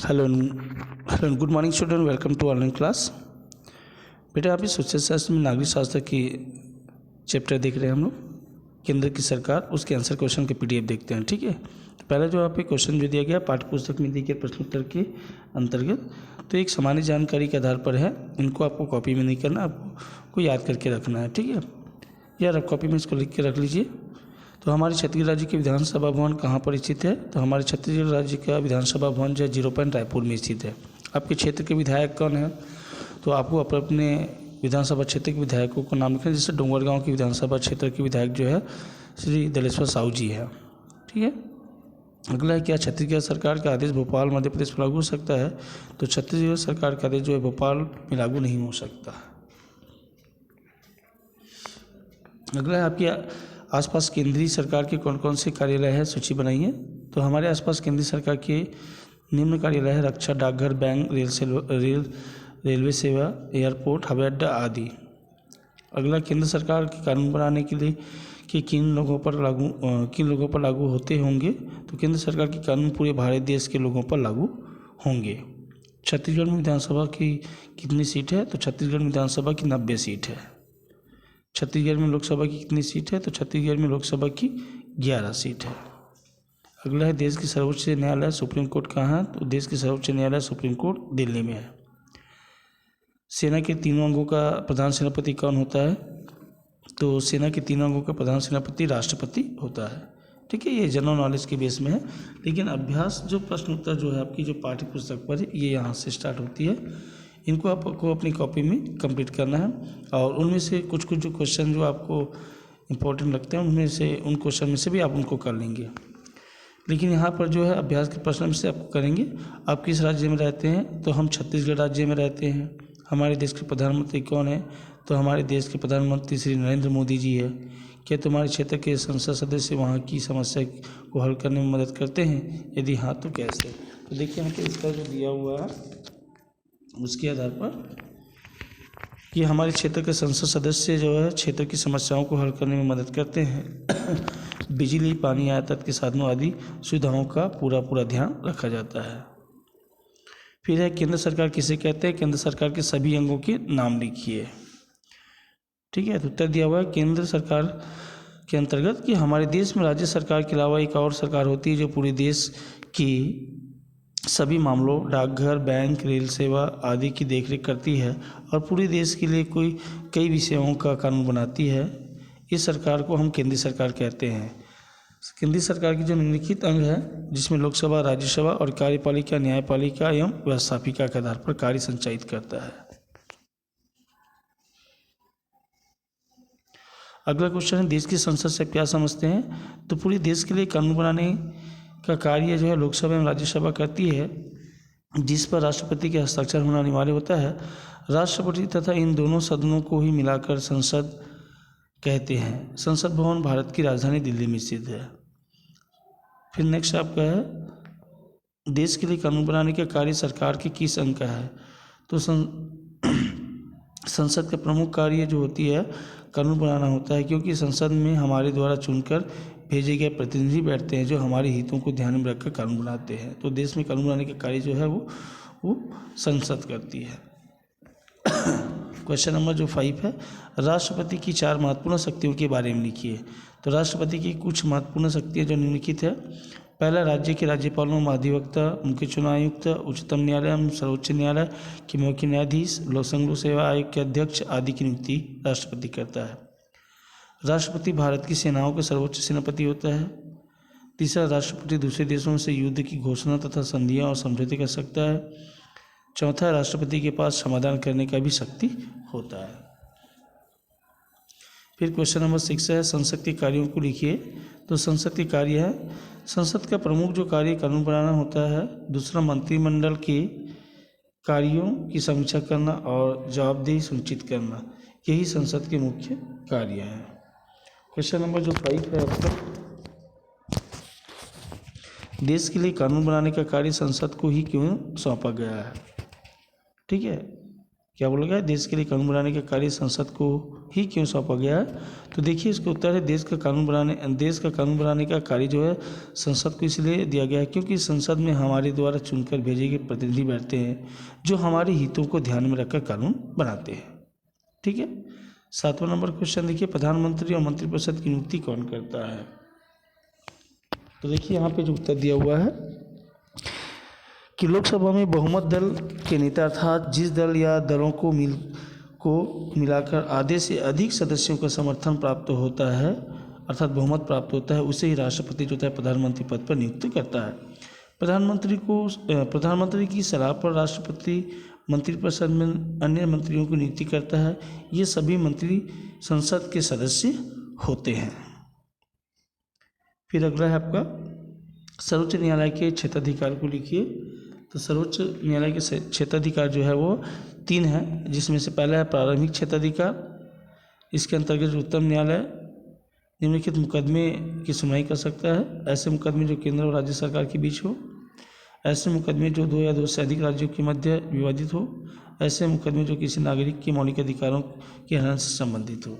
Hello hello good morning student, welcome to online class. बेटा आप इस सोशल शास्त्र में नागरिक शास्त्र की चैप्टर देख रहे हैं हम लोग। केंद्र की सरकार, उसके आंसर क्वेश्चन के पीडीएफ देखते हैं। ठीक है, तो पहले जो आप क्वेश्चन जो दिया गया पाठ्य पुस्तक में दिए गए प्रश्नोत्तर के अंतर्गत, तो एक सामान्य जानकारी के आधार पर है। इनको आपको कॉपी में नहीं करना, आपको याद करके रखना है। ठीक है यार, आप कॉपी में इसको लिख के रख लीजिए। तो हमारे छत्तीसगढ़ राज्य के विधानसभा भवन कहाँ पर स्थित है? तो हमारे छत्तीसगढ़ राज्य का विधानसभा भवन जो है 0 पॉइंट रायपुर में स्थित है। आपके क्षेत्र के विधायक कौन है? तो आपको अपने विधानसभा क्षेत्र के विधायकों को नाम लिखना है। जैसे डोंगरगांव के विधानसभा क्षेत्र के विधायक जो है श्री दलेश्वर साहू जी है। ठीक है, अगला है, क्या छत्तीसगढ़ सरकार का आदेश भोपाल मध्य प्रदेश में लागू हो सकता है? तो छत्तीसगढ़ सरकार का आदेश जो है भोपाल में लागू नहीं हो सकता। अगला है, आपके आसपास केंद्रीय सरकार के कौन कौन से कार्यालय है, सूची बनाइए। तो हमारे आसपास केंद्रीय सरकार के निम्न कार्यालय है: रक्षा, डाकघर, बैंक, रेलवे सेवा, एयरपोर्ट, हवाई अड्डा आदि। अगला, केंद्र सरकार के कानून बनाने के लिए कि किन लोगों पर लागू होते होंगे? तो केंद्र सरकार के कानून पूरे भारत देश के लोगों पर लागू होंगे। छत्तीसगढ़ में विधानसभा की कितनी सीट है? तो छत्तीसगढ़ में विधानसभा की 90 सीट है। छत्तीसगढ़ में लोकसभा की कितनी सीट है? तो छत्तीसगढ़ में लोकसभा की 11 सीट है। अगला है, देश की सर्वोच्च न्यायालय सुप्रीम कोर्ट कहाँ है? तो देश की सर्वोच्च न्यायालय सुप्रीम कोर्ट दिल्ली में है। सेना के तीनों अंगों का प्रधान सेनापति कौन होता है? तो सेना के तीनों अंगों का प्रधान सेनापति राष्ट्रपति होता है। ठीक है, ये जनरल नॉलेज के बेस में है, लेकिन अभ्यास जो प्रश्न उत्तर जो है आपकी जो पाठ्य पुस्तक पर है, ये यहाँ से स्टार्ट होती है। इनको आपको अपनी कॉपी में कंप्लीट करना है, और उनमें से कुछ जो क्वेश्चन जो आपको इम्पोर्टेंट लगते हैं उन क्वेश्चन में से भी आप उनको कर लेंगे। लेकिन यहाँ पर जो है अभ्यास के प्रश्न में से आपको करेंगे। आप किस राज्य में रहते हैं? तो हम छत्तीसगढ़ राज्य में रहते हैं। हमारे देश के प्रधानमंत्री कौन है? तो हमारे देश के प्रधानमंत्री श्री नरेंद्र मोदी जी है। क्या तुम्हारे क्षेत्र के संसद सदस्य वहाँ की समस्या को हल करने में मदद करते हैं? यदि हाँ तो कैसे? तो देखिए यहाँ पे इसका जो दिया हुआ है उसके आधार पर कि हमारे क्षेत्र के संसद सदस्य जो है क्षेत्र की समस्याओं को हल करने में मदद करते हैं। बिजली, पानी, यातायात के साधनों आदि सुविधाओं का पूरा ध्यान रखा जाता है। फिर है, केंद्र सरकार किसे कहते हैं? केंद्र सरकार के सभी अंगों के नाम लिखिए। ठीक है, तो उत्तर दिया हुआ है केंद्र सरकार के अंतर्गत कि हमारे देश में राज्य सरकार के अलावा एक और सरकार होती है जो पूरे देश की सभी मामलों, डाकघर, बैंक, रेल सेवा आदि की देखरेख करती है और पूरे देश के लिए कई विषयों का कानून बनाती है। इस सरकार को हम केंद्रीय सरकार कहते हैं। केंद्रीय सरकार की जो निम्नलिखित अंग है, जिसमें लोकसभा, राज्यसभा और कार्यपालिका, न्यायपालिका एवं व्यवस्थापिका के आधार पर कार्य संचालित करता है। अगला क्वेश्चन है, देश की संसद से क्या समझते हैं? तो पूरे देश के लिए कानून बनाने का कार्य जो है लोकसभा एवं राज्यसभा करती है, जिस पर राष्ट्रपति के हस्ताक्षर होना अनिवार्य होता है। राष्ट्रपति तथा इन दोनों सदनों को ही मिलाकर संसद कहते हैं। संसद भवन भारत की राजधानी दिल्ली में स्थित है। फिर नेक्स्ट आपका है, देश के लिए कानून बनाने का कार्य सरकार के किस अंग का है? तो संसद का प्रमुख कार्य जो होती है कानून बनाना होता है, क्योंकि संसद में हमारे द्वारा चुनकर भेजे गए प्रतिनिधि बैठते हैं जो हमारे हितों को ध्यान में रखकर कानून बनाते हैं। तो देश में कानून बनाने का कार्य जो है वो संसद करती है। क्वेश्चन नंबर जो 5 है, राष्ट्रपति की 4 महत्वपूर्ण शक्तियों के बारे में लिखिए। तो राष्ट्रपति की कुछ महत्वपूर्ण शक्तियाँ जो निम्नलिखित है: पहला, राज्य के राज्यपालों, महाधिवक्ता, मुख्य चुनाव आयुक्त, उच्चतम न्यायालय एवं सर्वोच्च न्यायालय के मुख्य न्यायाधीश, संघ लोक सेवा आयोग के अध्यक्ष आदि की नियुक्ति राष्ट्रपति करता है। राष्ट्रपति भारत की सेनाओं के सर्वोच्च सेनापति होता है। तीसरा, राष्ट्रपति दूसरे देशों से युद्ध की घोषणा तथा संधियां और समझौते कर सकता है। चौथा, राष्ट्रपति के पास समाधान करने का भी शक्ति होता है। फिर क्वेश्चन नंबर 6 है, संसद के कार्यों को लिखिए। तो संसद के कार्य है, संसद का प्रमुख जो कार्य कानून बनाना होता है। दूसरा, मंत्रिमंडल के कार्यों की समीक्षा करना और जवाबदेही सुनिश्चित करना, यही संसद के मुख्य कार्य हैं। क्वेश्चन नंबर जो 5 है आपका, देश के लिए कानून बनाने का कार्य संसद को ही क्यों सौंपा गया है? ठीक है, क्या बोला गया, देश के लिए कानून बनाने का कार्य संसद को ही क्यों सौंपा गया है? तो देखिए इसका उत्तर है देश का कानून बनाने का कार्य जो है संसद को इसलिए दिया गया है क्योंकि संसद में हमारे द्वारा चुनकर भेजे गए प्रतिनिधि बैठते हैं जो हमारे हितों को ध्यान में रखकर कानून बनाते हैं। ठीक है। 7वां नंबर क्वेश्चन देखिए, प्रधानमंत्री और मंत्रिपरिषद की नियुक्ति कौन करता है? तो देखिए यहाँ पे जो उत्तर दिया हुआ है कि लोकसभा में बहुमत दल के नेता अर्थात जिस दल या दलों को मिलाकर आधे से अधिक सदस्यों का समर्थन प्राप्त होता है अर्थात बहुमत प्राप्त होता है, उसे ही राष्ट्रपति जो है प्रधानमंत्री पद पर नियुक्त करता है। प्रधानमंत्री की सलाह पर राष्ट्रपति मंत्रिपरिषद में अन्य मंत्रियों की नियुक्ति करता है। ये सभी मंत्री संसद के सदस्य होते हैं। फिर अगला है आपका सर्वोच्च न्यायालय के क्षेत्राधिकार को लिखिए। तो सर्वोच्च न्यायालय के क्षेत्राधिकार जो है वो 3 है, जिसमें से पहला है प्रारंभिक क्षेत्राधिकार। इसके अंतर्गत उत्तम न्यायालय निम्नलिखित मुकदमे की सुनवाई कर सकता है। ऐसे मुकदमे जो केंद्र और राज्य सरकार के बीच हो, ऐसे मुकदमे जो 2 या 2 से अधिक राज्यों के मध्य विवादित हो, ऐसे मुकदमे जो किसी नागरिक के मौलिक अधिकारों के हनन से संबंधित हो।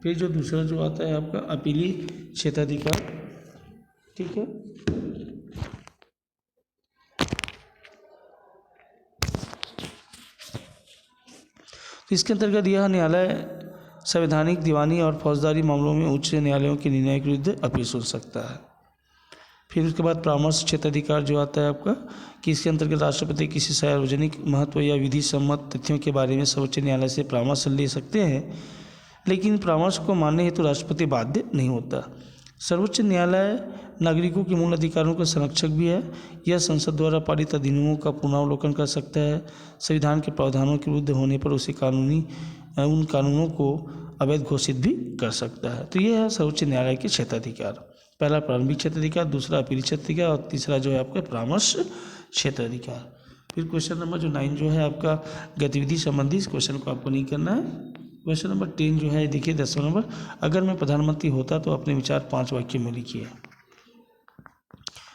फिर जो दूसरा जो आता है आपका अपीली क्षेत्राधिकार। ठीक है। तो इसके अंतर्गत यह न्यायालय संवैधानिक, दीवानी और फौजदारी मामलों में उच्च न्यायालयों के निर्णय के विरुद्ध अपील सुन सकता है। फिर उसके बाद परामर्श क्षेत्राधिकार जो आता है आपका कि इसके अंतर्गत राष्ट्रपति किसी सार्वजनिक महत्व या विधि सम्मत तथ्यों के बारे में सर्वोच्च न्यायालय से परामर्श ले सकते हैं, लेकिन परामर्श को मानने हेतु राष्ट्रपति बाध्य नहीं होता। सर्वोच्च न्यायालय नागरिकों के मूल अधिकारों का संरक्षक भी है। यह संसद द्वारा पारित अधिनियमों का पुनरावलोकन कर सकता है। संविधान के प्रावधानों के विरुद्ध होने पर उसे उन कानूनों को अवैध घोषित भी कर सकता है। तो ये है सर्वोच्च न्यायालय के क्षेत्राधिकार। पहला प्रारंभिक क्षेत्राधिकार, दूसरा अपीली क्षेत्राधिकार और तीसरा जो है आपका परामर्श क्षेत्राधिकार। फिर क्वेश्चन नंबर जो 9 जो है आपका गतिविधि संबंधी, इस क्वेश्चन को आपको नहीं करना है। क्वेश्चन नंबर 10 जो है देखिए 10वां नंबर, अगर मैं प्रधानमंत्री होता तो अपने विचार 5 वाक्य में लिखिए।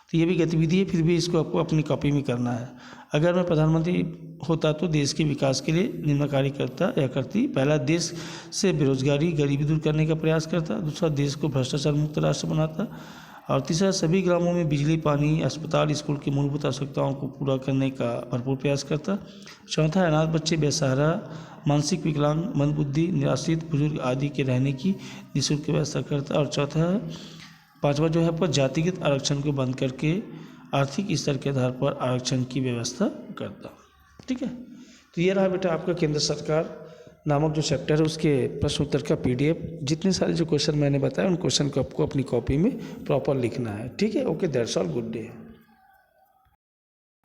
तो ये भी गतिविधि है, फिर भी इसको आपको अपनी कॉपी में करना है। अगर मैं प्रधानमंत्री होता तो देश के विकास के लिए निम्न कार्य करता या करती। पहला, देश से बेरोजगारी गरीबी दूर करने का प्रयास करता। दूसरा, देश को भ्रष्टाचार मुक्त राष्ट्र बनाता। और तीसरा, सभी ग्रामों में बिजली, पानी, अस्पताल, स्कूल की मूलभूत आवश्यकताओं को पूरा करने का भरपूर प्रयास करता। चौथा, अनाथ बच्चे, बेसहारा, मानसिक विकलांग, मंदबुद्धि, निराश्रित बुजुर्ग आदि के रहने की निःशुल्क व्यवस्था करता। और चौथा है 5वां जो है आपका जातिगत आरक्षण को बंद करके आर्थिक स्तर के आधार पर आरक्षण की व्यवस्था करता। ठीक है। तो ये रहा बेटा आपका केंद्र सरकार नामक जो चैप्टर है उसके प्रश्न उत्तर का PDF। जितने सारे जो क्वेश्चन मैंने बताया उन क्वेश्चन को आपको अपनी कॉपी में प्रॉपर लिखना है। ठीक है। Okay, that's all, good day.